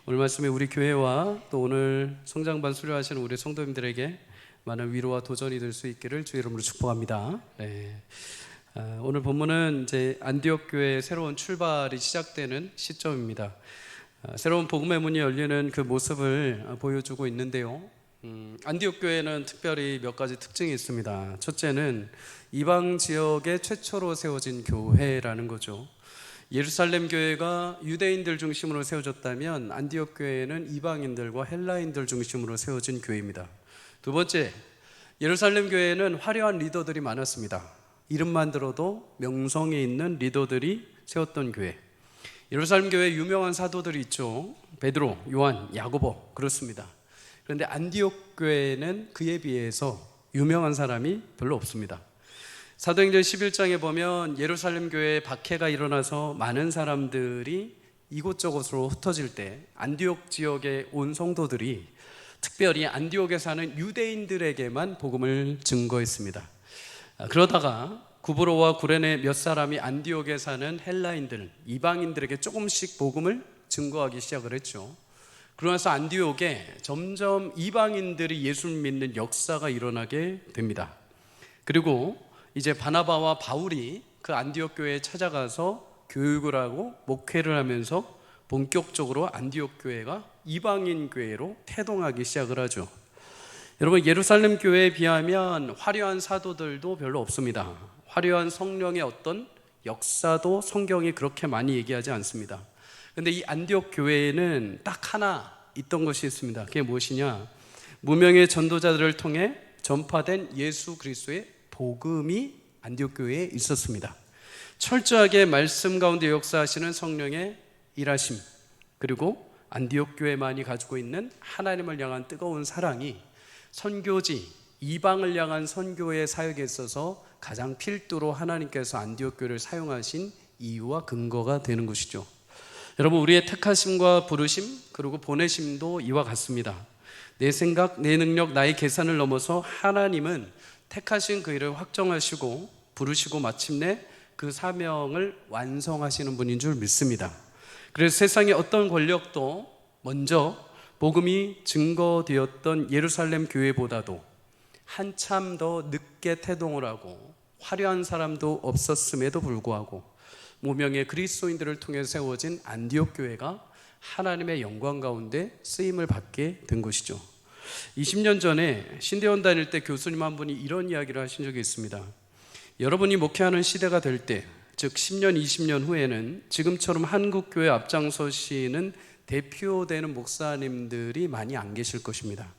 오늘 말씀에 우리 교회와 또 오늘 성장반 수료하시는 우리 성도님들에게 많은 위로와 도전이 될 수 있기를 주의 이름으로 축복합니다. 오늘 본문은 이제 안디옥 교회의 새로운 출발이 시작되는 시점입니다. 새로운 복음의 문이 열리는 그 모습을 보여주고 있는데요. 안디옥 교회는 특별히 몇 가지 특징이 있습니다. 첫째는 이방 지역에 최초로 세워진 교회라는 거죠. 예루살렘 교회가 유대인들 중심으로 세워졌다면 안디옥 교회는 이방인들과 헬라인들 중심으로 세워진 교회입니다. 두 번째, 예루살렘 교회는 화려한 리더들이 많았습니다. 이름만 들어도 명성이 있는 리더들이 세웠던 교회. 예루살렘 교회에 유명한 사도들이 있죠. 베드로, 요한, 야고보, 그렇습니다. 그런데 안디옥 교회는 그에 비해서 유명한 사람이 별로 없습니다. 사도행전 11장에 보면 예루살렘 교회에 박해가 일어나서 많은 사람들이 이곳저곳으로 흩어질 때 안디옥 지역에 온 성도들이 특별히 안디옥에 사는 유대인들에게만 복음을 증거했습니다. 그러다가 구브로와 구레네 몇 사람이 안디옥에 사는 헬라인들, 이방인들에게 조금씩 복음을 증거하기 시작을 했죠. 그러면서 안디옥에 점점 이방인들이 예수를 믿는 역사가 일어나게 됩니다. 그리고 이제 바나바와 바울이 그 안디옥 교회에 찾아가서 교육을 하고 목회를 하면서 본격적으로 안디옥 교회가 이방인 교회로 태동하기 시작을 하죠. 여러분, 예루살렘 교회에 비하면 화려한 사도들도 별로 없습니다. 화려한 성령의 어떤 역사도 성경이 그렇게 많이 얘기하지 않습니다. 그런데 이 안디옥 교회에는 딱 하나 있던 것이 있습니다. 그게 무엇이냐? 무명의 전도자들을 통해 전파된 예수 그리스도의 복음이 안디옥 교회에 있었습니다. 철저하게 말씀 가운데 역사하시는 성령의 일하심, 그리고 안디옥 교회만이 가지고 있는 하나님을 향한 뜨거운 사랑이 선교지, 이방을 향한 선교의 사역에 있어서 가장 필두로 하나님께서 안디옥 교회를 사용하신 이유와 근거가 되는 것이죠. 여러분, 우리의 택하심과 부르심, 그리고 보내심도 이와 같습니다. 내 생각, 내 능력, 나의 계산을 넘어서 하나님은 택하신 그 일을 확정하시고 부르시고 마침내 그 사명을 완성하시는 분인 줄 믿습니다. 그래서 세상의 어떤 권력도 먼저 복음이 증거되었던 예루살렘 교회보다도 한참 더 늦게 태동을 하고 화려한 사람도 없었음에도 불구하고 무명의 그리스도인들을 통해 세워진 안디옥 교회가 하나님의 영광 가운데 쓰임을 받게 된 것이죠. 20년 전에 신대원 다닐 때 교수님 한 분이 이런 이야기를 하신 적이 있습니다. 여러분이 목회하는 시대가 될 때, 즉 10년, 20년 후에는 지금처럼 한국교회 앞장서시는 대표되는 목사님들이 많이 안 계실 것입니다.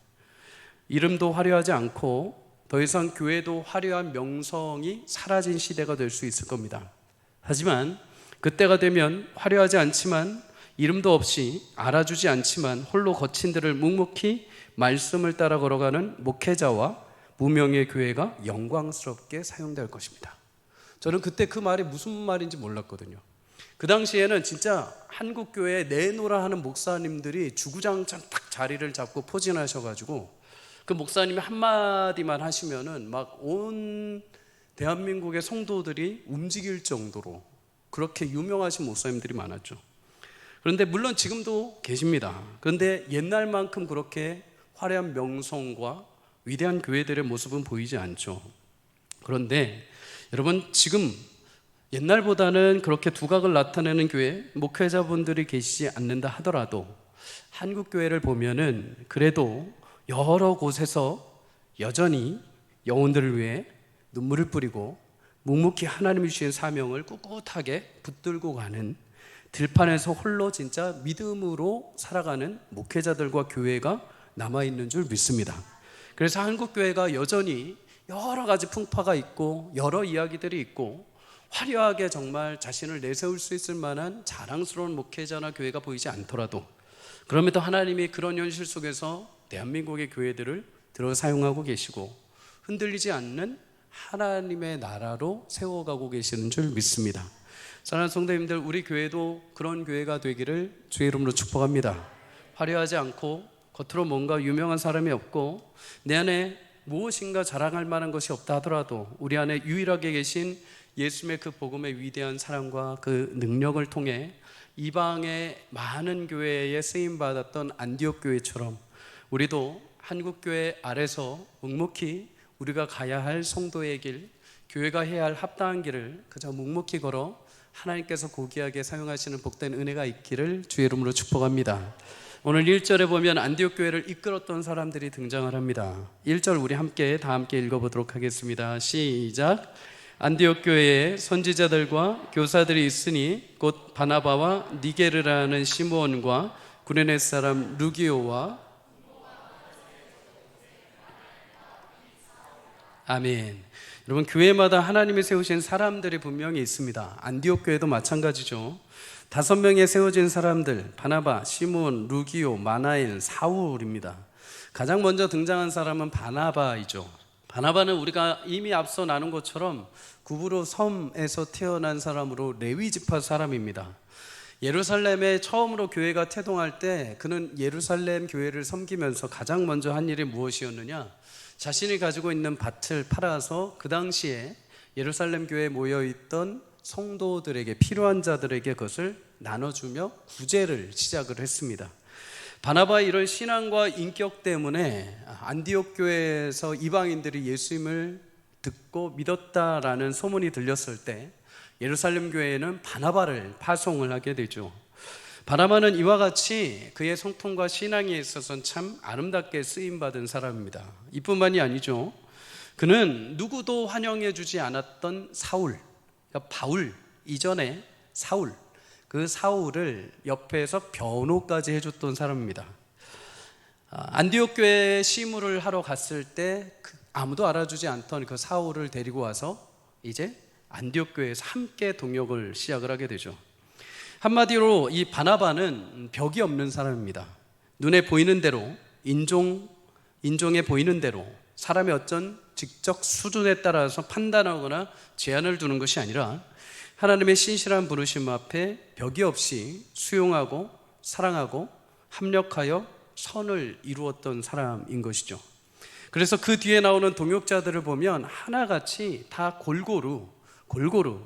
이름도 화려하지 않고 더 이상 교회도 화려한 명성이 사라진 시대가 될 수 있을 겁니다. 하지만 그때가 되면 화려하지 않지만 이름도 없이 알아주지 않지만 홀로 거친 들을 묵묵히 말씀을 따라 걸어가는 목회자와 무명의 교회가 영광스럽게 사용될 것입니다. 저는 그때 그 말이 무슨 말인지 몰랐거든요. 그 당시에는 진짜 한국교회에 내노라 하는 목사님들이 주구장창 딱 자리를 잡고 포진하셔가지고 그 목사님이 한마디만 하시면은 막 온 대한민국의 성도들이 움직일 정도로 그렇게 유명하신 목사님들이 많았죠. 그런데 물론 지금도 계십니다. 그런데 옛날만큼 그렇게 화려한 명성과 위대한 교회들의 모습은 보이지 않죠. 그런데 여러분, 지금 옛날보다는 그렇게 두각을 나타내는 교회, 목회자분들이 계시지 않는다 하더라도 한국 교회를 보면은 그래도 여러 곳에서 여전히 영혼들을 위해 눈물을 뿌리고 묵묵히 하나님이 주신 사명을 꿋꿋하게 붙들고 가는, 들판에서 홀로 진짜 믿음으로 살아가는 목회자들과 교회가 남아있는 줄 믿습니다. 그래서 한국교회가 여전히 여러 가지 풍파가 있고 여러 이야기들이 있고 화려하게 정말 자신을 내세울 수 있을 만한 자랑스러운 목회자나 교회가 보이지 않더라도 그럼에도 하나님이 그런 현실 속에서 대한민국의 교회들을 들어 사용하고 계시고 흔들리지 않는 하나님의 나라로 세워가고 계시는 줄 믿습니다. 사랑하는 성도님들, 우리 교회도 그런 교회가 되기를 주의 이름으로 축복합니다. 화려하지 않고 겉으로 뭔가 유명한 사람이 없고 내 안에 무엇인가 자랑할 만한 것이 없다 하더라도 우리 안에 유일하게 계신 예수님의 그 복음의 위대한 사랑과 그 능력을 통해 이방의 많은 교회에 쓰임받았던 안디옥 교회처럼 우리도 한국교회 아래서 묵묵히 우리가 가야 할 성도의 길, 교회가 해야 할 합당한 길을 그저 묵묵히 걸어 하나님께서 고귀하게 사용하시는 복된 은혜가 있기를 주의 이름으로 축복합니다. 오늘 1절에 보면 안디옥 교회를 이끌었던 사람들이 등장을 합니다. 1절 우리 다 함께 읽어보도록 하겠습니다. 시작. 안디옥 교회에 선지자들과 교사들이 있으니 곧 바나바와 니게르라는 시므온과 구레네 사람 루기오와 아멘. 여러분, 교회마다 하나님이 세우신 사람들이 분명히 있습니다. 안디옥 교회도 마찬가지죠. 5명의 세워진 사람들, 바나바, 시므온, 루기오, 마나엘, 사울입니다. 가장 먼저 등장한 사람은 바나바이죠. 바나바는 우리가 이미 앞서 나눈 것처럼 구브로 섬에서 태어난 사람으로 레위 지파 사람입니다. 예루살렘에 처음으로 교회가 태동할 때 그는 예루살렘 교회를 섬기면서 가장 먼저 한 일이 무엇이었느냐? 자신이 가지고 있는 밭을 팔아서 그 당시에 예루살렘 교회에 모여있던 성도들에게, 필요한 자들에게 그것을 나눠주며 구제를 시작을 했습니다. 바나바의 이런 신앙과 인격 때문에 안디옥 교회에서 이방인들이 예수님을 듣고 믿었다라는 소문이 들렸을 때 예루살렘 교회에는 바나바를 파송을 하게 되죠. 바나바는 이와 같이 그의 성품과 신앙에 있어서는 참 아름답게 쓰임받은 사람입니다. 이뿐만이 아니죠. 그는 누구도 환영해 주지 않았던 사울, 그러니까 바울 이전에 사울, 그 사울을 옆에서 변호까지 해줬던 사람입니다. 안디옥 교회에 시무를 하러 갔을 때 아무도 알아주지 않던 그 사울을 데리고 와서 이제 안디옥 교회에서 함께 동역을 시작을 하게 되죠. 한마디로 이 바나바는 벽이 없는 사람입니다. 눈에 보이는 대로, 인종에 보이는 대로 사람의 어떤 직접 수준에 따라서 판단하거나 제한을 두는 것이 아니라 하나님의 신실한 부르심 앞에 벽이 없이 수용하고 사랑하고 합력하여 선을 이루었던 사람인 것이죠. 그래서 그 뒤에 나오는 동역자들을 보면 하나같이 다 골고루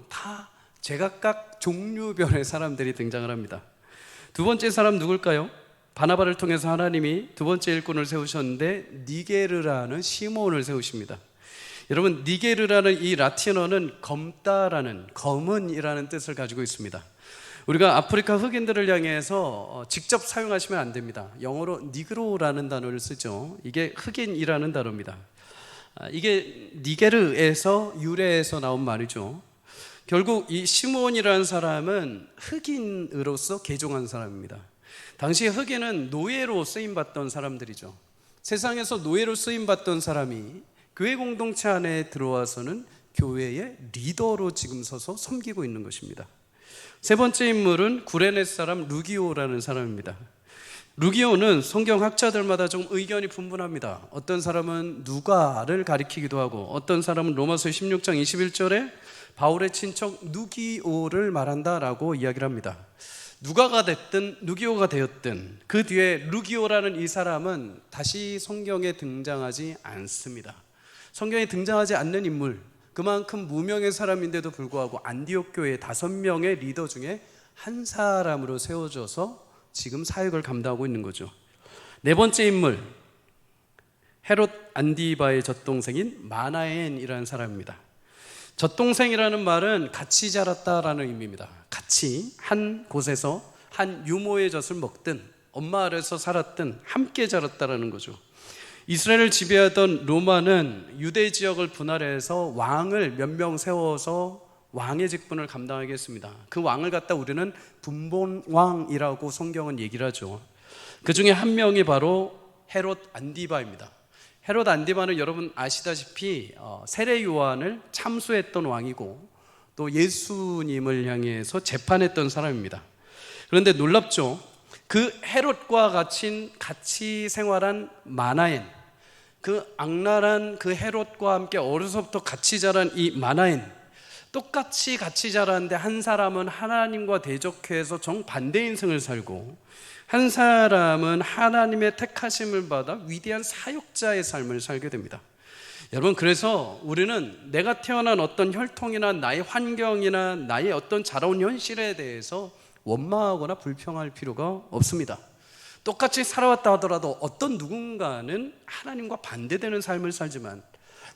다 제각각 종류별의 사람들이 등장을 합니다. 두 번째 사람 누굴까요? 바나바를 통해서 하나님이 두 번째 일꾼을 세우셨는데 니게르라는 시므온을 세우십니다. 여러분, 니게르라는 이 라틴어는 검다라는, 검은이라는 뜻을 가지고 있습니다. 우리가 아프리카 흑인들을 향해서 직접 사용하시면 안 됩니다. 영어로 니그로라는 단어를 쓰죠. 이게 흑인이라는 단어입니다. 이게 니게르에서 유래해서 나온 말이죠. 결국 이 시므온이라는 사람은 흑인으로서 개종한 사람입니다. 당시 흑인은 노예로 쓰임받던 사람들이죠. 세상에서 노예로 쓰임받던 사람이 교회 공동체 안에 들어와서는 교회의 리더로 지금 서서 섬기고 있는 것입니다. 세 번째 인물은 구레네 사람 루기오라는 사람입니다. 루기오는 성경학자들마다 좀 의견이 분분합니다. 어떤 사람은 누가를 가리키기도 하고 어떤 사람은 로마서 16장 21절에 바울의 친척 누기오를 말한다라고 이야기를 합니다. 누가가 됐든 누기오가 되었든 그 뒤에 루기오라는 이 사람은 다시 성경에 등장하지 않습니다. 성경에 등장하지 않는 인물, 그만큼 무명의 사람인데도 불구하고 안디옥 교회의 5명의 리더 중에 한 사람으로 세워져서 지금 사역을 감당하고 있는 거죠. 네 번째 인물, 헤롯 안디바의 젖동생인 마나엔이라는 사람입니다. 젖동생이라는 말은 같이 자랐다라는 의미입니다. 같이 한 곳에서 한 유모의 젖을 먹든 엄마 아래서 살았든 함께 자랐다라는 거죠. 이스라엘을 지배하던 로마는 유대 지역을 분할해서 왕을 몇 명 세워서 왕의 직분을 감당하게 했습니다. 그 왕을 갖다 우리는 분봉왕이라고 성경은 얘기를 하죠. 그 중에 한 명이 바로 헤롯 안디바입니다. 헤롯 안디바는 여러분 아시다시피 세례 요한을 참수했던 왕이고 또 예수님을 향해서 재판했던 사람입니다. 그런데 놀랍죠. 그 헤롯과 같이 생활한 마나엔, 그 악랄한 그 헤롯과 함께 어려서부터 같이 자란 이 마나엔, 똑같이 같이 자라는데 한 사람은 하나님과 대적해서 정반대 인생을 살고 한 사람은 하나님의 택하심을 받아 위대한 사역자의 삶을 살게 됩니다. 여러분, 그래서 우리는 내가 태어난 어떤 혈통이나 나의 환경이나 나의 어떤 자라온 현실에 대해서 원망하거나 불평할 필요가 없습니다. 똑같이 살아왔다 하더라도 어떤 누군가는 하나님과 반대되는 삶을 살지만,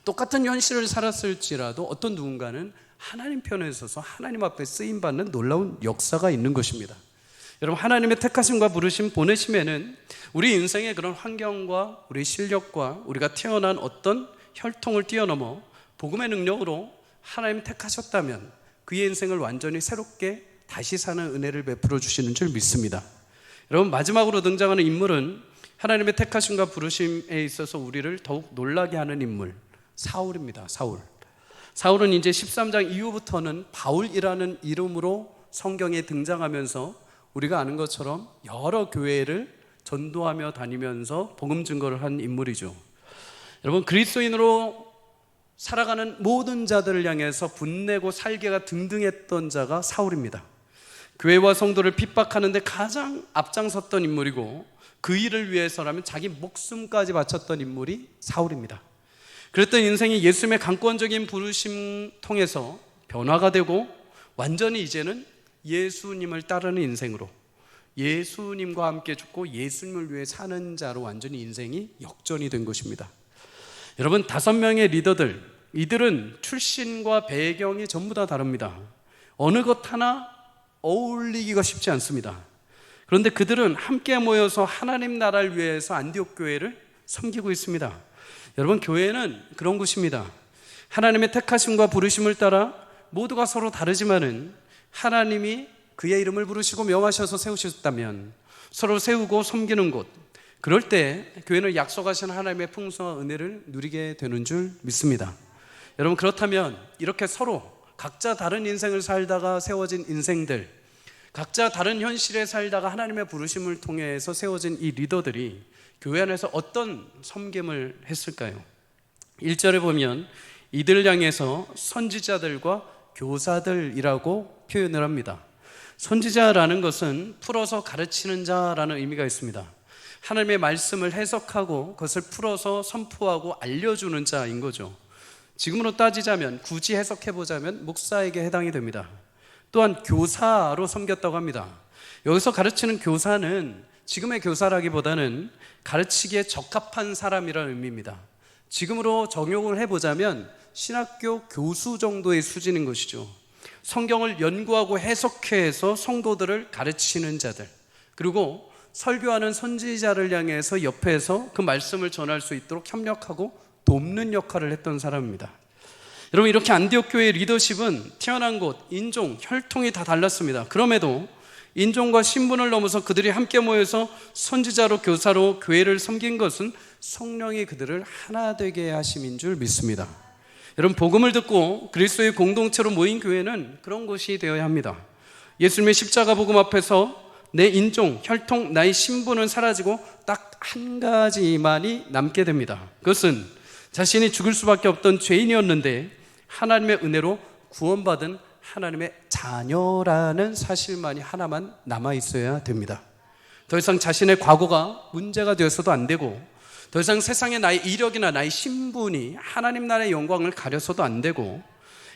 똑같은 현실을 살았을지라도 어떤 누군가는 하나님 편에 서서 하나님 앞에 쓰임받는 놀라운 역사가 있는 것입니다. 여러분, 하나님의 택하심과 부르심, 보내심에는 우리 인생의 그런 환경과 우리 실력과 우리가 태어난 어떤 혈통을 뛰어넘어 복음의 능력으로 하나님 택하셨다면 그의 인생을 완전히 새롭게 다시 사는 은혜를 베풀어 주시는 줄 믿습니다. 여러분, 마지막으로 등장하는 인물은 하나님의 택하심과 부르심에 있어서 우리를 더욱 놀라게 하는 인물, 사울입니다. 사울은 이제 13장 이후부터는 바울이라는 이름으로 성경에 등장하면서 우리가 아는 것처럼 여러 교회를 전도하며 다니면서 복음 증거를 한 인물이죠. 여러분, 그리스도인으로 살아가는 모든 자들을 향해서 분내고 살게가 등등했던 자가 사울입니다. 교회와 성도를 핍박하는데 가장 앞장섰던 인물이고, 그 일을 위해서라면 자기 목숨까지 바쳤던 인물이 사울입니다. 그랬던 인생이 예수님의 강권적인 부르심 통해서 변화가 되고, 완전히 이제는 예수님을 따르는 인생으로, 예수님과 함께 죽고 예수님을 위해 사는 자로 완전히 인생이 역전이 된 것입니다. 여러분, 5명의 리더들, 이들은 출신과 배경이 전부 다 다릅니다. 어느 것 하나 어울리기가 쉽지 않습니다. 그런데 그들은 함께 모여서 하나님 나라를 위해서 안디옥 교회를 섬기고 있습니다. 여러분, 교회는 그런 곳입니다. 하나님의 택하심과 부르심을 따라 모두가 서로 다르지만은 하나님이 그의 이름을 부르시고 명하셔서 세우셨다면 서로 세우고 섬기는 곳, 그럴 때 교회는 약속하신 하나님의 풍성한 은혜를 누리게 되는 줄 믿습니다. 여러분, 그렇다면 이렇게 서로 각자 다른 인생을 살다가 세워진 인생들, 각자 다른 현실에 살다가 하나님의 부르심을 통해서 세워진 이 리더들이 교회 안에서 어떤 섬김을 했을까요? 1절에 보면 이들 향해서 선지자들과 교사들이라고 표현을 합니다. 선지자라는 것은 풀어서 가르치는 자라는 의미가 있습니다. 하나님의 말씀을 해석하고 그것을 풀어서 선포하고 알려주는 자인 거죠. 지금으로 따지자면, 굳이 해석해보자면 목사에게 해당이 됩니다. 또한 교사로 섬겼다고 합니다. 여기서 가르치는 교사는 지금의 교사라기보다는 가르치기에 적합한 사람이라는 의미입니다. 지금으로 적용을 해보자면 신학교 교수 정도의 수준인 것이죠. 성경을 연구하고 해석해서 성도들을 가르치는 자들, 그리고 설교하는 선지자를 향해서 옆에서 그 말씀을 전할 수 있도록 협력하고 돕는 역할을 했던 사람입니다. 여러분, 이렇게 안디옥 교회의 리더십은 태어난 곳, 인종, 혈통이 다 달랐습니다. 그럼에도 인종과 신분을 넘어서 그들이 함께 모여서 선지자로 교사로 교회를 섬긴 것은 성령이 그들을 하나 되게 하심인 줄 믿습니다. 여러분, 복음을 듣고 그리스도의 공동체로 모인 교회는 그런 곳이 되어야 합니다. 예수님의 십자가 복음 앞에서 내 인종, 혈통, 나의 신분은 사라지고 딱 한 가지만이 남게 됩니다. 그것은 자신이 죽을 수밖에 없던 죄인이었는데 하나님의 은혜로 구원받은 하나님의 자녀라는 사실만이 하나만 남아있어야 됩니다. 더 이상 자신의 과거가 문제가 되어서도 안 되고, 더 이상 세상에 나의 이력이나 나의 신분이 하나님 나라의 영광을 가려서도 안 되고,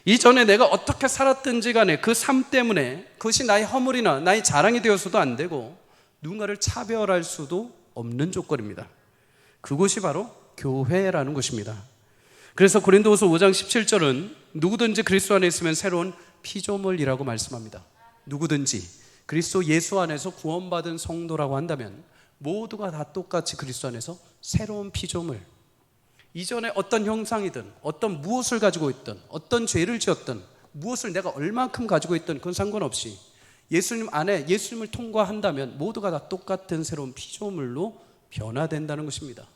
이전에 내가 어떻게 살았든지 간에 그 삶 때문에 그것이 나의 허물이나 나의 자랑이 되어서도 안 되고, 누군가를 차별할 수도 없는 조건입니다. 그곳이 바로 교회라는 것입니다. 그래서 고린도후서 5장 17절은 누구든지 그리스도 안에 있으면 새로운 피조물이라고 말씀합니다. 누구든지 그리스도 예수 안에서 구원받은 성도라고 한다면 모두가 다 똑같이 그리스도 안에서 새로운 피조물, 이전에 어떤 형상이든 어떤 무엇을 가지고 있든 어떤 죄를 지었든 무엇을 내가 얼만큼 가지고 있든 그건 상관없이 예수님 안에 예수님을 통과한다면 모두가 다 똑같은 새로운 피조물로 변화된다는 것입니다.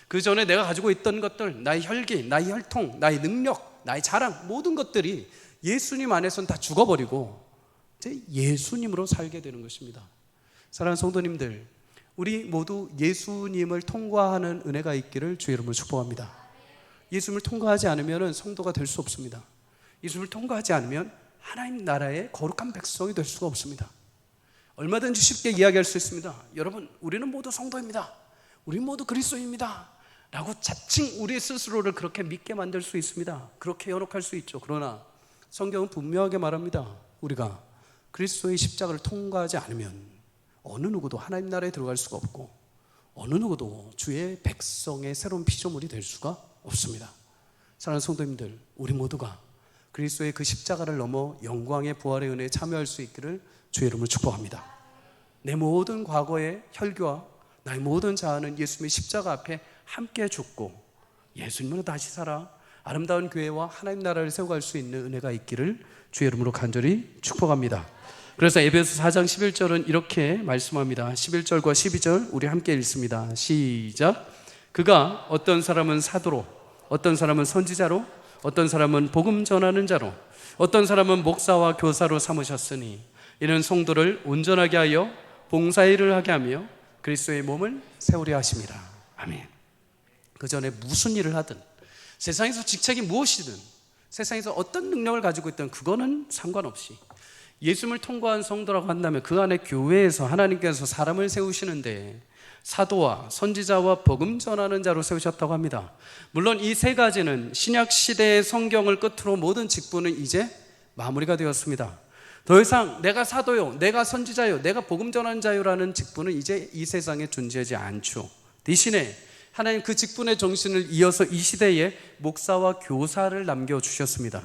그 전에 내가 가지고 있던 것들, 나의 혈기, 나의 혈통, 나의 능력, 나의 자랑, 모든 것들이 예수님 안에서는 다 죽어버리고 이제 예수님으로 살게 되는 것입니다. 사랑하는 성도님들, 우리 모두 예수님을 통과하는 은혜가 있기를 주의 이름으로 축복합니다. 예수님을 통과하지 않으면 성도가 될 수 없습니다. 예수님을 통과하지 않으면 하나님 나라의 거룩한 백성이 될 수가 없습니다. 얼마든지 쉽게 이야기할 수 있습니다. 여러분, 우리는 모두 성도입니다. 우리 모두 그리스도입니다 라고 자칭 우리 스스로를 그렇게 믿게 만들 수 있습니다. 그렇게 연혹할 수 있죠. 그러나 성경은 분명하게 말합니다. 우리가 그리스도의 십자가를 통과하지 않으면 어느 누구도 하나님 나라에 들어갈 수가 없고 어느 누구도 주의 백성의 새로운 피조물이 될 수가 없습니다. 사랑하는 성도님들, 우리 모두가 그리스도의 그 십자가를 넘어 영광의 부활의 은혜에 참여할 수 있기를 주의 이름으로 축복합니다. 내 모든 과거의 혈기와 나의 모든 자아는 예수님의 십자가 앞에 함께 죽고 예수님으로 다시 살아 아름다운 교회와 하나님 나라를 세워갈 수 있는 은혜가 있기를 주의 이름으로 간절히 축복합니다. 그래서 에베소 4장 11절은 이렇게 말씀합니다. 11절과 12절 우리 함께 읽습니다. 시작. 그가 어떤 사람은 사도로, 어떤 사람은 선지자로, 어떤 사람은 복음 전하는 자로, 어떤 사람은 목사와 교사로 삼으셨으니 이는 성도를 온전하게 하여 봉사의 일을 하게 하며 그리스도의 몸을 세우려 하심이라. 아멘. 그 전에 무슨 일을 하든, 세상에서 직책이 무엇이든, 세상에서 어떤 능력을 가지고 있든 그거는 상관없이 예수님을 통과한 성도라고 한다면 그 안에 교회에서 하나님께서 사람을 세우시는데 사도와 선지자와 복음 전하는 자로 세우셨다고 합니다. 물론 이 세 가지는 신약 시대의 성경을 끝으로 모든 직분은 이제 마무리가 되었습니다. 더 이상 내가 사도요, 내가 선지자요, 내가 복음 전하는 자요라는 직분은 이제 이 세상에 존재하지 않죠. 대신에 하나님 그 직분의 정신을 이어서 이 시대에 목사와 교사를 남겨주셨습니다.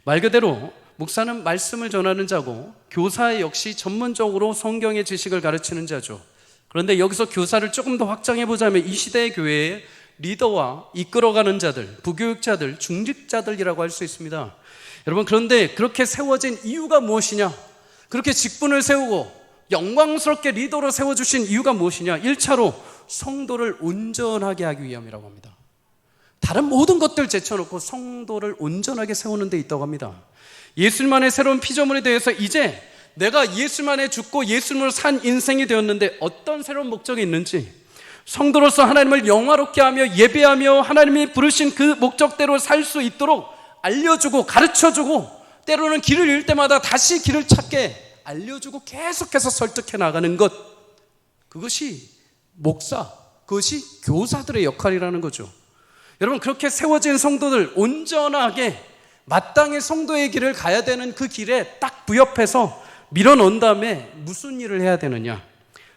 말 그대로 목사는 말씀을 전하는 자고 교사 역시 전문적으로 성경의 지식을 가르치는 자죠. 그런데 여기서 교사를 조금 더 확장해 보자면 이 시대의 교회에 리더와 이끌어가는 자들, 부교육자들, 중직자들이라고 할 수 있습니다. 여러분, 그런데 그렇게 세워진 이유가 무엇이냐? 그렇게 직분을 세우고 영광스럽게 리더로 세워주신 이유가 무엇이냐? 1차로 성도를 온전하게 하기 위함이라고 합니다. 다른 모든 것들 제쳐놓고 성도를 온전하게 세우는 데 있다고 합니다. 예수님만의 새로운 피조물에 대해서 이제 내가 예수님만에 죽고 예수님으로 산 인생이 되었는데 어떤 새로운 목적이 있는지, 성도로서 하나님을 영화롭게 하며 예배하며 하나님이 부르신 그 목적대로 살 수 있도록 알려주고 가르쳐주고, 때로는 길을 잃을 때마다 다시 길을 찾게 알려주고 계속해서 설득해 나가는 것, 그것이 목사, 그것이 교사들의 역할이라는 거죠. 여러분, 그렇게 세워진 성도들 온전하게 마땅히 성도의 길을 가야 되는 그 길에 딱 부협해서 밀어넣은 다음에 무슨 일을 해야 되느냐?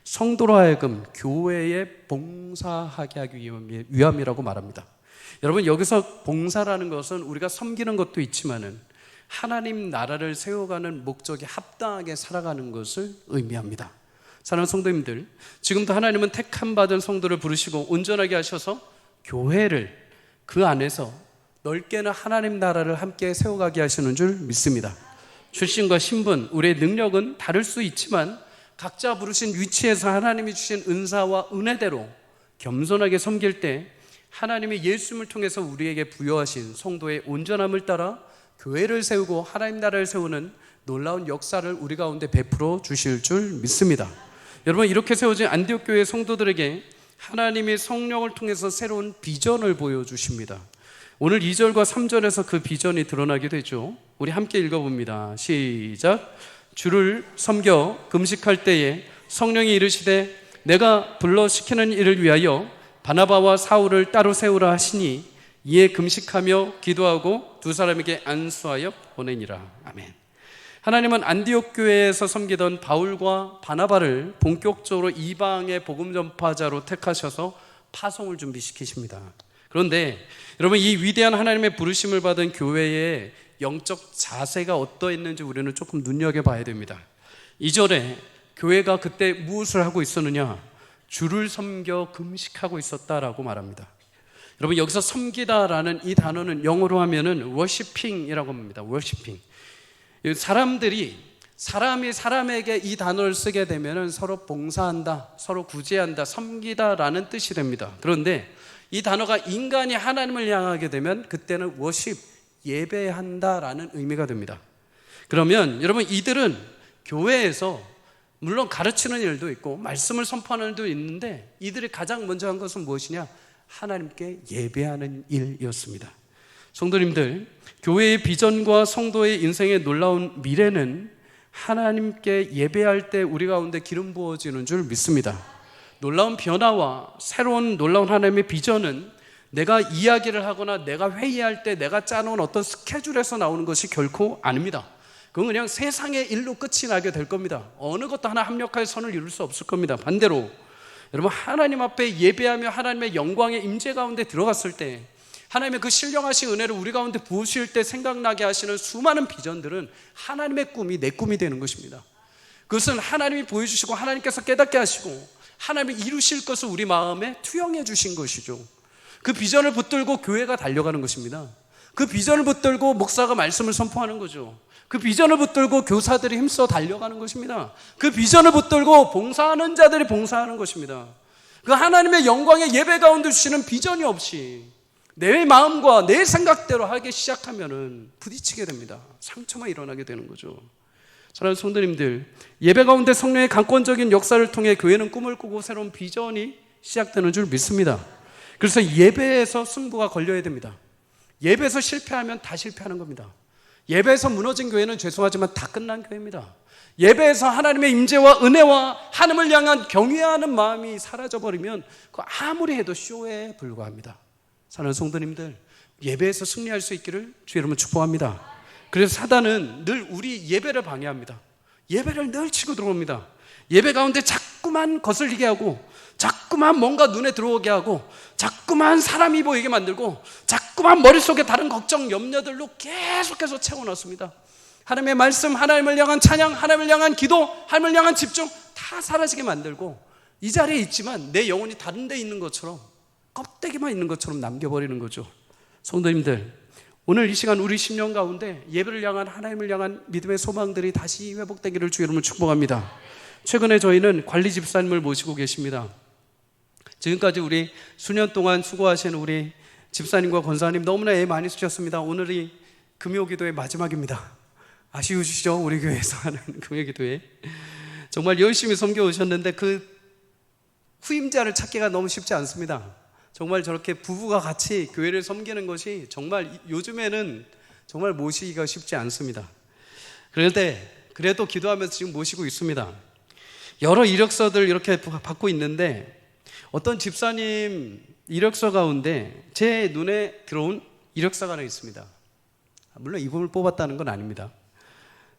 성도로 하여금 교회에 봉사하게 하기 위함이라고 말합니다. 여러분, 여기서 봉사라는 것은 우리가 섬기는 것도 있지만은 하나님 나라를 세워가는 목적에 합당하게 살아가는 것을 의미합니다. 사랑하는 성도님들, 지금도 하나님은 택함 받은 성도를 부르시고 온전하게 하셔서 교회를 그 안에서 넓게는 하나님 나라를 함께 세워가게 하시는 줄 믿습니다. 출신과 신분, 우리의 능력은 다를 수 있지만 각자 부르신 위치에서 하나님이 주신 은사와 은혜대로 겸손하게 섬길 때 하나님이 예수님을 통해서 우리에게 부여하신 성도의 온전함을 따라 교회를 세우고 하나님 나라를 세우는 놀라운 역사를 우리 가운데 베풀어 주실 줄 믿습니다. 여러분, 이렇게 세워진 안디옥 교회 성도들에게 하나님이 성령을 통해서 새로운 비전을 보여주십니다. 오늘 2절과 3절에서 그 비전이 드러나게 되죠. 우리 함께 읽어봅니다. 시작. 주를 섬겨 금식할 때에 성령이 이르시되 내가 불러 시키는 일을 위하여 바나바와 사울을 따로 세우라 하시니 이에 금식하며 기도하고 두 사람에게 안수하여 보내니라. 아멘. 하나님은 안디옥 교회에서 섬기던 바울과 바나바를 본격적으로 이방의 복음 전파자로 택하셔서 파송을 준비시키십니다. 그런데 여러분, 이 위대한 하나님의 부르심을 받은 교회의 영적 자세가 어떠했는지 우리는 조금 눈여겨봐야 됩니다. 2절에 교회가 그때 무엇을 하고 있었느냐? 주를 섬겨 금식하고 있었다라고 말합니다. 여러분, 여기서 섬기다라는 이 단어는 영어로 하면은 워시핑이라고 합니다. 워시핑. 사람이 사람에게 이 단어를 쓰게 되면은 서로 봉사한다, 서로 구제한다, 섬기다라는 뜻이 됩니다. 그런데 이 단어가 인간이 하나님을 향하게 되면 그때는 워십, 예배한다라는 의미가 됩니다. 그러면 여러분, 이들은 교회에서 물론 가르치는 일도 있고 말씀을 선포하는 일도 있는데 이들이 가장 먼저 한 것은 무엇이냐? 하나님께 예배하는 일이었습니다. 성도님들, 교회의 비전과 성도의 인생의 놀라운 미래는 하나님께 예배할 때 우리 가운데 기름 부어지는 줄 믿습니다. 놀라운 변화와 새로운 놀라운 하나님의 비전은 내가 이야기를 하거나 내가 회의할 때 내가 짜놓은 어떤 스케줄에서 나오는 것이 결코 아닙니다. 그건 그냥 세상의 일로 끝이 나게 될 겁니다. 어느 것도 하나 합력하여 선을 이룰 수 없을 겁니다. 반대로 여러분, 하나님 앞에 예배하며 하나님의 영광의 임재 가운데 들어갔을 때, 하나님의 그 신령하신 은혜를 우리 가운데 부으실 때 생각나게 하시는 수많은 비전들은 하나님의 꿈이 내 꿈이 되는 것입니다. 그것은 하나님이 보여주시고 하나님께서 깨닫게 하시고 하나님이 이루실 것을 우리 마음에 투영해 주신 것이죠. 그 비전을 붙들고 교회가 달려가는 것입니다. 그 비전을 붙들고 목사가 말씀을 선포하는 거죠. 그 비전을 붙들고 교사들이 힘써 달려가는 것입니다. 그 비전을 붙들고 봉사하는 자들이 봉사하는 것입니다. 그 하나님의 영광의 예배 가운데 주시는 비전이 없이 내 마음과 내 생각대로 하기 시작하면은 부딪히게 됩니다. 상처만 일어나게 되는 거죠. 사랑하는 성도님들, 예배 가운데 성령의 강권적인 역사를 통해 교회는 꿈을 꾸고 새로운 비전이 시작되는 줄 믿습니다. 그래서 예배에서 승부가 걸려야 됩니다. 예배에서 실패하면 다 실패하는 겁니다. 예배에서 무너진 교회는 죄송하지만 다 끝난 교회입니다. 예배에서 하나님의 임재와 은혜와 하나님을 향한 경외하는 마음이 사라져버리면 그 아무리 해도 쇼에 불과합니다. 사랑하는 성도님들, 예배에서 승리할 수 있기를 주의 이름으로 축복합니다. 그래서 사단은 늘 우리 예배를 방해합니다. 예배를 늘 치고 들어옵니다. 예배 가운데 자꾸만 거슬리게 하고, 자꾸만 뭔가 눈에 들어오게 하고, 자꾸만 사람이 보이게 만들고, 자꾸만 머릿속에 다른 걱정, 염려들로 계속해서 채워넣습니다. 하나님의 말씀, 하나님을 향한 찬양, 하나님을 향한 기도, 하나님을 향한 집중 다 사라지게 만들고, 이 자리에 있지만 내 영혼이 다른 데 있는 것처럼, 껍데기만 있는 것처럼 남겨버리는 거죠. 성도님들, 오늘 이 시간 우리 심령 가운데 예배를 향한 하나님을 향한 믿음의 소망들이 다시 회복되기를 주의 이름으로 축복합니다. 최근에 저희는 관리 집사님을 모시고 계십니다. 지금까지 우리 수년 동안 수고하신 우리 집사님과 권사님 너무나 애 많이 쓰셨습니다. 오늘이 금요기도의 마지막입니다. 아쉬우시죠? 우리 교회에서 하는 금요기도에 정말 열심히 섬겨오셨는데 그 후임자를 찾기가 너무 쉽지 않습니다. 정말 저렇게 부부가 같이 교회를 섬기는 것이 정말 요즘에는 정말 모시기가 쉽지 않습니다. 그런데 그래도 기도하면서 지금 모시고 있습니다. 여러 이력서들 이렇게 받고 있는데 어떤 집사님 이력서 가운데 제 눈에 들어온 이력서가 하나 있습니다. 물론 이분을 뽑았다는 건 아닙니다.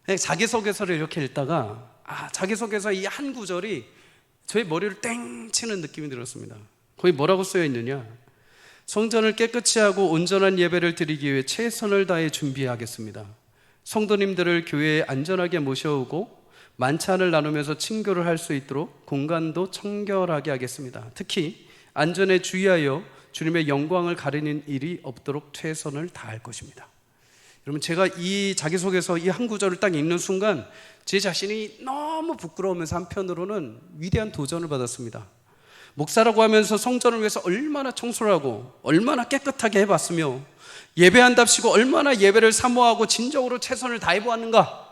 자기소개서를 이렇게 읽다가 자기소개서 이 한 구절이 저의 머리를 땡 치는 느낌이 들었습니다. 거기 뭐라고 쓰여 있느냐? 성전을 깨끗이 하고 온전한 예배를 드리기 위해 최선을 다해 준비하겠습니다. 성도님들을 교회에 안전하게 모셔오고 만찬을 나누면서 친교를 할 수 있도록 공간도 청결하게 하겠습니다. 특히 안전에 주의하여 주님의 영광을 가리는 일이 없도록 최선을 다할 것입니다. 여러분, 제가 이 자기소개서 이 한 구절을 딱 읽는 순간 제 자신이 너무 부끄러우면서 한편으로는 위대한 도전을 받았습니다. 목사라고 하면서 성전을 위해서 얼마나 청소를 하고 얼마나 깨끗하게 해봤으며 예배한답시고 얼마나 예배를 사모하고 진정으로 최선을 다해보았는가.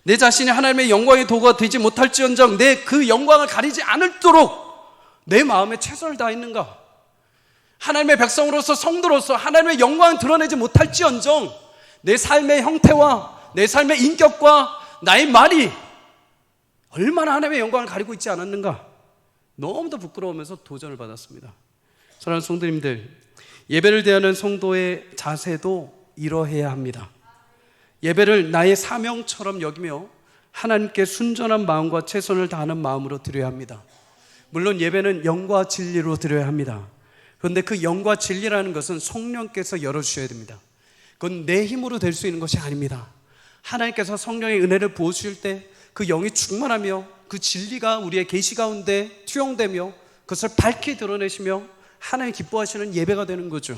내 자신이 하나님의 영광의 도구가 되지 못할지언정 내 그 영광을 가리지 않도록 내 마음에 최선을 다했는가. 하나님의 백성으로서 성도로서 하나님의 영광을 드러내지 못할지언정 내 삶의 형태와 내 삶의 인격과 나의 말이 얼마나 하나님의 영광을 가리고 있지 않았는가. 너무도 부끄러우면서 도전을 받았습니다. 사랑하는 성도님들, 예배를 대하는 성도의 자세도 이러해야 합니다. 예배를 나의 사명처럼 여기며 하나님께 순전한 마음과 최선을 다하는 마음으로 드려야 합니다. 물론 예배는 영과 진리로 드려야 합니다. 그런데 그 영과 진리라는 것은 성령께서 열어주셔야 됩니다. 그건 내 힘으로 될 수 있는 것이 아닙니다. 하나님께서 성령의 은혜를 부어주실 때 그 영이 충만하며 그 진리가 우리의 계시 가운데 투영되며 그것을 밝히 드러내시며 하나님 기뻐하시는 예배가 되는 거죠.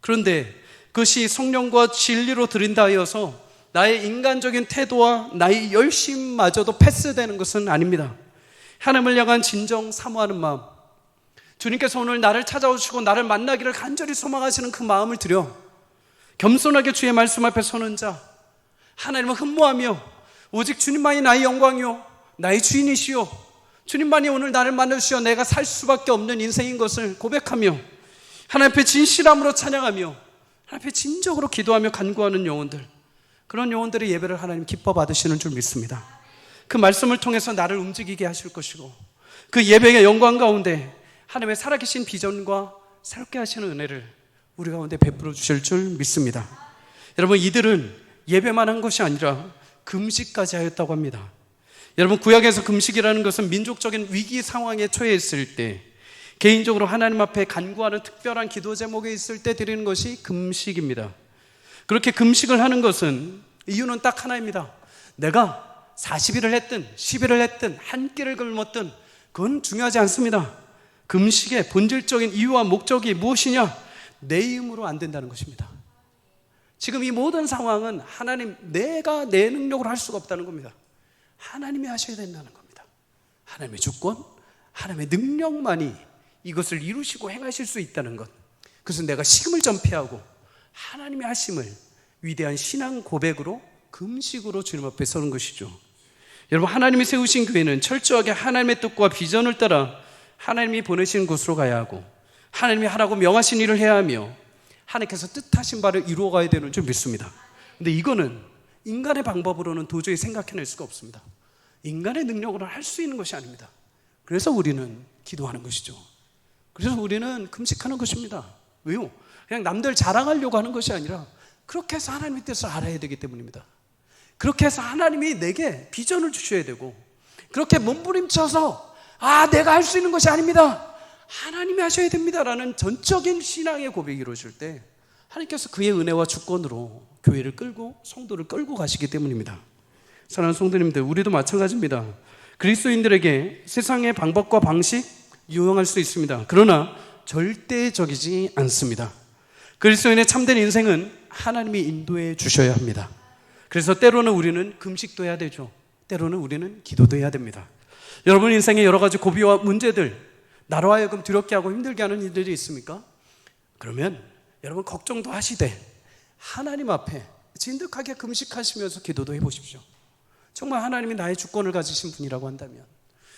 그런데 그것이 성령과 진리로 드린다 하여서 나의 인간적인 태도와 나의 열심마저도 패스되는 것은 아닙니다. 하나님을 향한 진정 사모하는 마음, 주님께서 오늘 나를 찾아오시고 나를 만나기를 간절히 소망하시는 그 마음을 들여 겸손하게 주의 말씀 앞에 서는 자, 하나님을 흠모하며 오직 주님만이 나의 영광이요 나의 주인이시요 주님만이 오늘 나를 만나주시어 내가 살 수밖에 없는 인생인 것을 고백하며 하나님 앞에 진실함으로 찬양하며 하나님 앞에 진정으로 기도하며 간구하는 영혼들, 그런 영혼들의 예배를 하나님 기뻐 받으시는 줄 믿습니다. 그 말씀을 통해서 나를 움직이게 하실 것이고 그 예배의 영광 가운데 하나님의 살아계신 비전과 새롭게 하시는 은혜를 우리 가운데 베풀어 주실 줄 믿습니다. 여러분, 이들은 예배만 한 것이 아니라 금식까지 하였다고 합니다. 여러분, 구약에서 금식이라는 것은 민족적인 위기 상황에 처했을 때 개인적으로 하나님 앞에 간구하는 특별한 기도 제목에 있을 때 드리는 것이 금식입니다. 그렇게 금식을 하는 것은 이유는 딱 하나입니다. 내가 40일을 했든 10일을 했든 한 끼를 굶었든 그건 중요하지 않습니다. 금식의 본질적인 이유와 목적이 무엇이냐? 내 힘으로 안 된다는 것입니다. 지금 이 모든 상황은 하나님, 내가 내 능력으로 할 수가 없다는 겁니다. 하나님이 하셔야 된다는 겁니다. 하나님의 주권, 하나님의 능력만이 이것을 이루시고 행하실 수 있다는 것. 그래서 내가 식음을 전폐하고 하나님의 하심을 위대한 신앙 고백으로 금식으로 주님 앞에 서는 것이죠. 여러분, 하나님이 세우신 교회는 철저하게 하나님의 뜻과 비전을 따라 하나님이 보내신 곳으로 가야 하고 하나님이 하라고 명하신 일을 해야 하며 하나님께서 뜻하신 바를 이루어 가야 되는 줄 믿습니다. 근데 이거는 인간의 방법으로는 도저히 생각해낼 수가 없습니다. 인간의 능력으로는 할 수 있는 것이 아닙니다. 그래서 우리는 기도하는 것이죠. 그래서 우리는 금식하는 것입니다. 왜요? 그냥 남들 자랑하려고 하는 것이 아니라 그렇게 해서 하나님의 뜻을 알아야 되기 때문입니다. 그렇게 해서 하나님이 내게 비전을 주셔야 되고, 그렇게 몸부림쳐서 내가 할 수 있는 것이 아닙니다, 하나님이 하셔야 됩니다라는 전적인 신앙의 고백이 이루어질 때 하나님께서 그의 은혜와 주권으로 교회를 끌고 성도를 끌고 가시기 때문입니다. 사랑하는 성도님들, 우리도 마찬가지입니다. 그리스도인들에게 세상의 방법과 방식 유용할 수 있습니다. 그러나 절대적이지 않습니다. 그리스도인의 참된 인생은 하나님이 인도해 주셔야 합니다. 그래서 때로는 우리는 금식도 해야 되죠. 때로는 우리는 기도도 해야 됩니다. 여러분 인생에 여러 가지 고비와 문제들, 나로 하여금 두렵게 하고 힘들게 하는 일들이 있습니까? 그러면 여러분 걱정도 하시되 하나님 앞에 진득하게 금식하시면서 기도도 해보십시오. 정말 하나님이 나의 주권을 가지신 분이라고 한다면,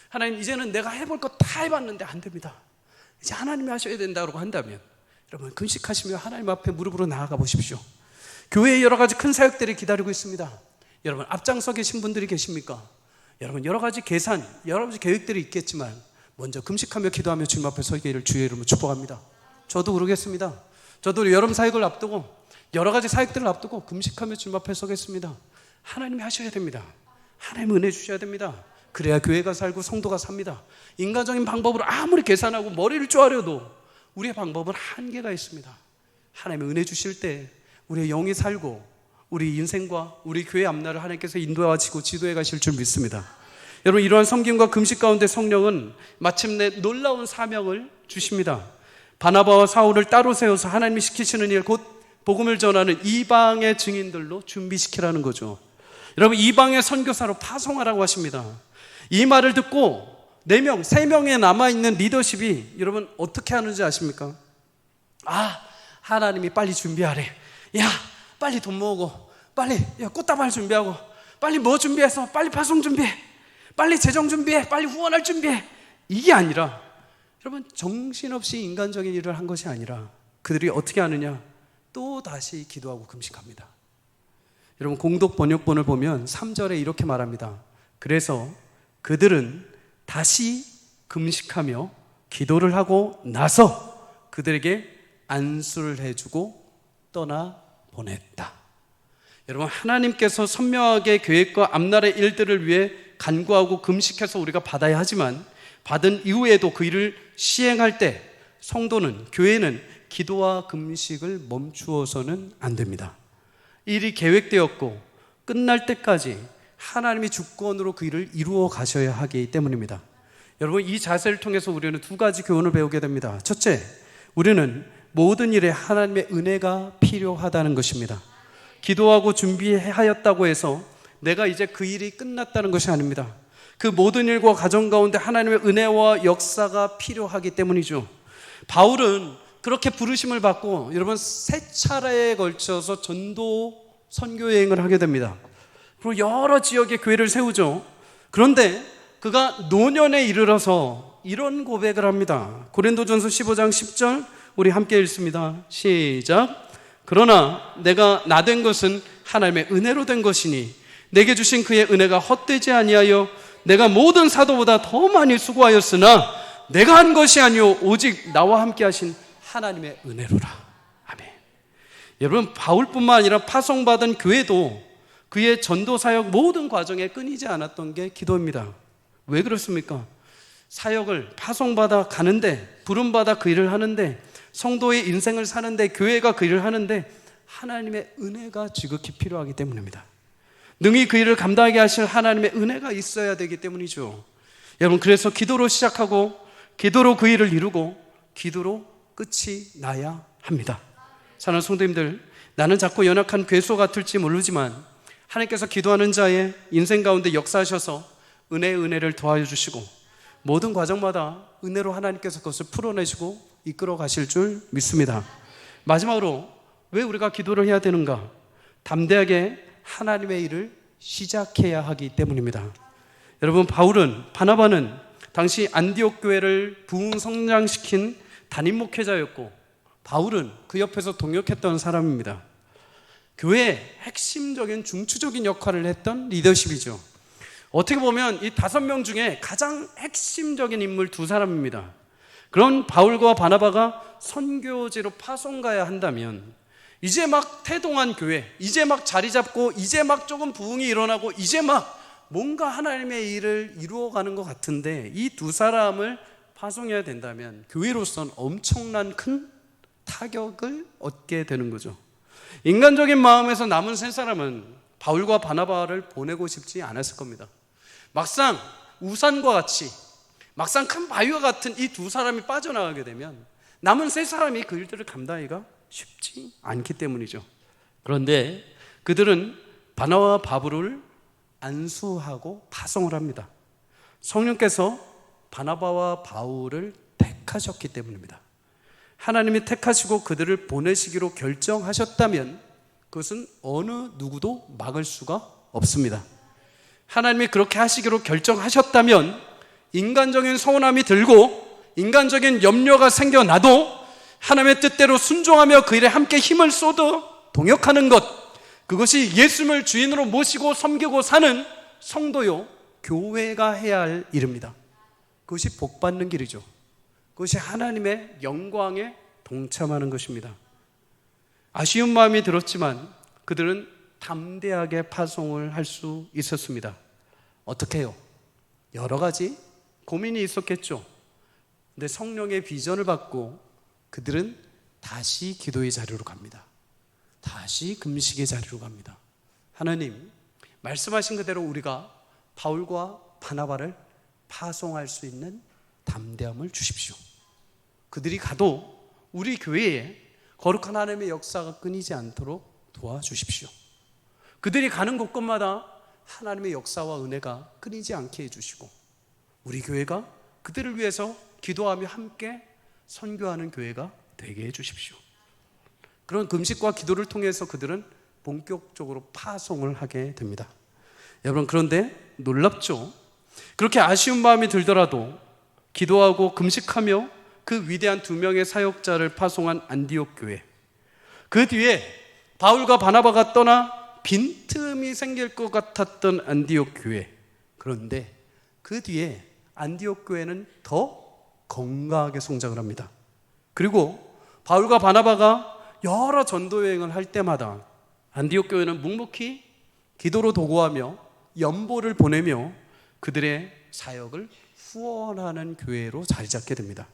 하나님 이제는 내가 해볼 거 다 해봤는데 안 됩니다, 이제 하나님이 하셔야 된다고 한다면, 여러분 금식하시며 하나님 앞에 무릎으로 나아가 보십시오. 교회에 여러 가지 큰 사역들이 기다리고 있습니다. 여러분 앞장서 계신 분들이 계십니까? 여러분 여러 가지 계산, 여러 가지 계획들이 있겠지만 먼저 금식하며 기도하며 주님 앞에 서기를 주의 이름으로 축복합니다. 저도 그러겠습니다. 저도 여름 사역을 앞두고 여러 가지 사역들을 앞두고 금식하며 주님 앞에 서겠습니다. 하나님이 하셔야 됩니다. 하나님 은혜 주셔야 됩니다. 그래야 교회가 살고 성도가 삽니다. 인간적인 방법으로 아무리 계산하고 머리를 쪼아려도 우리의 방법은 한계가 있습니다. 하나님의 은혜 주실 때 우리의 영이 살고 우리 인생과 우리 교회 앞날을 하나님께서 인도하시고 지도해 가실 줄 믿습니다. 여러분, 이러한 섬김과 금식 가운데 성령은 마침내 놀라운 사명을 주십니다. 바나바와 사울을 따로 세워서 하나님이 시키시는 일, 곧 복음을 전하는 이방의 증인들로 준비시키라는 거죠. 여러분, 이방의 선교사로 파송하라고 하십니다. 이 말을 듣고 4명, 3명에 남아있는 리더십이 여러분 어떻게 하는지 아십니까? 하나님이 빨리 준비하래. 야, 빨리 돈 모으고, 빨리 꽃다발 준비하고, 빨리 뭐 준비해서 빨리 파송 준비해, 빨리 재정 준비해, 빨리 후원할 준비해. 이게 아니라 여러분 정신없이 인간적인 일을 한 것이 아니라 그들이 어떻게 하느냐? 또 다시 기도하고 금식합니다. 여러분 공독 번역본을 보면 3절에 이렇게 말합니다. 그래서 그들은 다시 금식하며 기도를 하고 나서 그들에게 안수를 해주고 떠나 보냈다. 여러분 하나님께서 선명하게 계획과 앞날의 일들을 위해 간구하고 금식해서 우리가 받아야 하지만 받은 이후에도 그 일을 시행할 때 성도는, 교회는 기도와 금식을 멈추어서는 안 됩니다. 일이 계획되었고 끝날 때까지 하나님이 주권으로 그 일을 이루어 가셔야 하기 때문입니다. 여러분 이 자세를 통해서 우리는 2가지 교훈을 배우게 됩니다. 첫째, 우리는 모든 일에 하나님의 은혜가 필요하다는 것입니다. 기도하고 준비하였다고 해서 내가 이제 그 일이 끝났다는 것이 아닙니다. 그 모든 일과 과정 가운데 하나님의 은혜와 역사가 필요하기 때문이죠. 바울은 그렇게 부르심을 받고 여러분 3차례에 걸쳐서 전도 선교 여행을 하게 됩니다. 그리고 여러 지역의 교회를 세우죠. 그런데 그가 노년에 이르러서 이런 고백을 합니다. 고린도전서 15장 10절 우리 함께 읽습니다. 시작. 그러나 내가 나된 것은 하나님의 은혜로 된 것이니 내게 주신 그의 은혜가 헛되지 아니하여 내가 모든 사도보다 더 많이 수고하였으나 내가 한 것이 아니오 오직 나와 함께 하신 하나님의 은혜로라. 아멘. 여러분 바울뿐만 아니라 파송받은 교회도 그의 전도 사역 모든 과정에 끊이지 않았던 게 기도입니다. 왜 그렇습니까? 사역을 파송받아 가는데, 부름받아 그 일을 하는데, 성도의 인생을 사는데, 교회가 그 일을 하는데 하나님의 은혜가 지극히 필요하기 때문입니다. 능히 그 일을 감당하게 하실 하나님의 은혜가 있어야 되기 때문이죠. 여러분, 그래서 기도로 시작하고 기도로 그 일을 이루고 기도로 끝이 나야 합니다. 사랑하는 성도님들, 나는 자꾸 연약한 괴수 같을지 모르지만 하나님께서 기도하는 자의 인생 가운데 역사하셔서 은혜를 도와주시고 모든 과정마다 은혜로 하나님께서 그것을 풀어내시고 이끌어 가실 줄 믿습니다. 마지막으로 왜 우리가 기도를 해야 되는가? 담대하게 하나님의 일을 시작해야 하기 때문입니다. 여러분, 바나바는 당시 안디옥 교회를 부흥 성장시킨 담임 목회자였고, 바울은 그 옆에서 동역했던 사람입니다. 교회의 핵심적인 중추적인 역할을 했던 리더십이죠. 어떻게 보면 이 5명 중에 가장 핵심적인 인물 2사람입니다. 그런 바울과 바나바가 선교지로 파송 가야 한다면, 이제 막 태동한 교회, 이제 막 자리 잡고, 이제 막 조금 부흥이 일어나고, 이제 막 뭔가 하나님의 일을 이루어가는 것 같은데, 이 2사람을 파송해야 된다면 교회로서는 엄청난 큰 타격을 얻게 되는 거죠. 인간적인 마음에서 남은 3사람은 바울과 바나바를 보내고 싶지 않았을 겁니다. 막상 우산과 같이, 막상 큰 바위와 같은 이 2사람이 빠져나가게 되면 남은 3사람이 그 일들을 감당하기가 쉽지 않기 때문이죠. 그런데 그들은 바나바와 바울을 안수하고 파송을 합니다. 성령께서 바나바와 바울을 택하셨기 때문입니다. 하나님이 택하시고 그들을 보내시기로 결정하셨다면 그것은 어느 누구도 막을 수가 없습니다. 하나님이 그렇게 하시기로 결정하셨다면 인간적인 서운함이 들고 인간적인 염려가 생겨나도 하나님의 뜻대로 순종하며 그 일에 함께 힘을 쏟아 동역하는 것, 그것이 예수님을 주인으로 모시고 섬기고 사는 성도요, 교회가 해야 할 일입니다. 그것이 복받는 길이죠. 그것이 하나님의 영광에 동참하는 것입니다. 아쉬운 마음이 들었지만 그들은 담대하게 파송을 할 수 있었습니다. 어떻게 해요? 여러 가지 고민이 있었겠죠. 근데 성령의 비전을 받고 그들은 다시 기도의 자리로 갑니다. 다시 금식의 자리로 갑니다. 하나님, 말씀하신 그대로 우리가 바울과 바나바를 파송할 수 있는 담대함을 주십시오. 그들이 가도 우리 교회에 거룩한 하나님의 역사가 끊이지 않도록 도와주십시오. 그들이 가는 곳곳마다 하나님의 역사와 은혜가 끊이지 않게 해주시고 우리 교회가 그들을 위해서 기도하며 함께 선교하는 교회가 되게 해주십시오. 그런 금식과 기도를 통해서 그들은 본격적으로 파송을 하게 됩니다. 여러분, 그런데 놀랍죠? 그렇게 아쉬운 마음이 들더라도 기도하고 금식하며 그 위대한 2명의 사역자를 파송한 안디옥 교회, 그 뒤에 바울과 바나바가 떠나 빈틈이 생길 것 같았던 안디옥 교회, 그런데 그 뒤에 안디옥 교회는 더 건강하게 성장을 합니다. 그리고 바울과 바나바가 여러 전도 여행을 할 때마다 안디옥 교회는 묵묵히 기도로 도구하며 연보를 보내며 그들의 사역을 후원하는 교회로 자리 잡게 됩니다.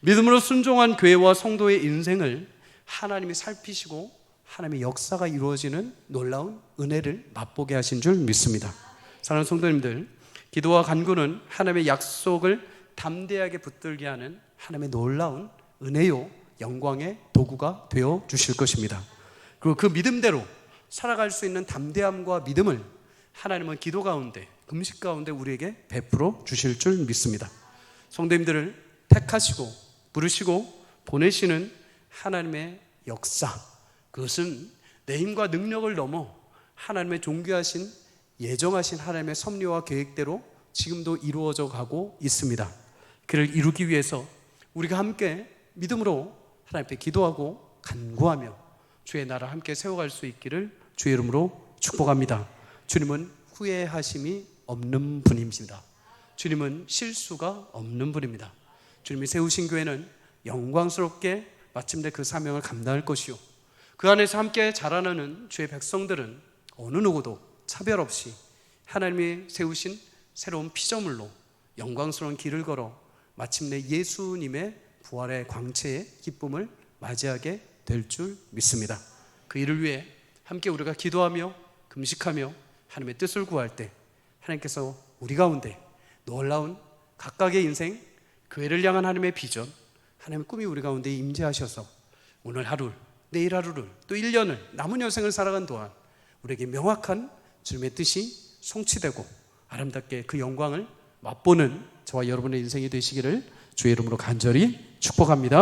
믿음으로 순종한 교회와 성도의 인생을 하나님이 살피시고 하나님의 역사가 이루어지는 놀라운 은혜를 맛보게 하신 줄 믿습니다. 사랑하는 성도님들, 기도와 간구는 하나님의 약속을 담대하게 붙들게 하는 하나님의 놀라운 은혜요 영광의 도구가 되어 주실 것입니다. 그리고 그 믿음대로 살아갈 수 있는 담대함과 믿음을 하나님은 기도 가운데, 금식 가운데 우리에게 베풀어 주실 줄 믿습니다. 성도님들을 택하시고 부르시고 보내시는 하나님의 역사, 그것은 내 힘과 능력을 넘어 하나님의 존귀하신 예정하신 하나님의 섭리와 계획대로 지금도 이루어져 가고 있습니다. 그를 이루기 위해서 우리가 함께 믿음으로 하나님 앞에 기도하고 간구하며 주의 나라 함께 세워갈 수 있기를 주의 이름으로 축복합니다. 주님은 후회하심이 없는 분입니다. 주님은 실수가 없는 분입니다. 주님이 세우신 교회는 영광스럽게 마침내 그 사명을 감당할 것이요, 그 안에서 함께 자라나는 주의 백성들은 어느 누구도 차별 없이 하나님이 세우신 새로운 피조물로 영광스러운 길을 걸어 마침내 예수님의 부활의 광채의 기쁨을 맞이하게 될 줄 믿습니다. 그 일을 위해 함께 우리가 기도하며 금식하며 하나님의 뜻을 구할 때 하나님께서 우리 가운데 놀라운 각각의 인생, 교회를 향한 하나님의 비전, 하나님의 꿈이 우리 가운데 임재하셔서 오늘 하루, 내일 하루를, 또 1년을, 남은 여생을 살아간 동안 우리에게 명확한 주님의 뜻이 성취되고 아름답게 그 영광을 맛보는 저와 여러분의 인생이 되시기를 주의 이름으로 간절히 축복합니다.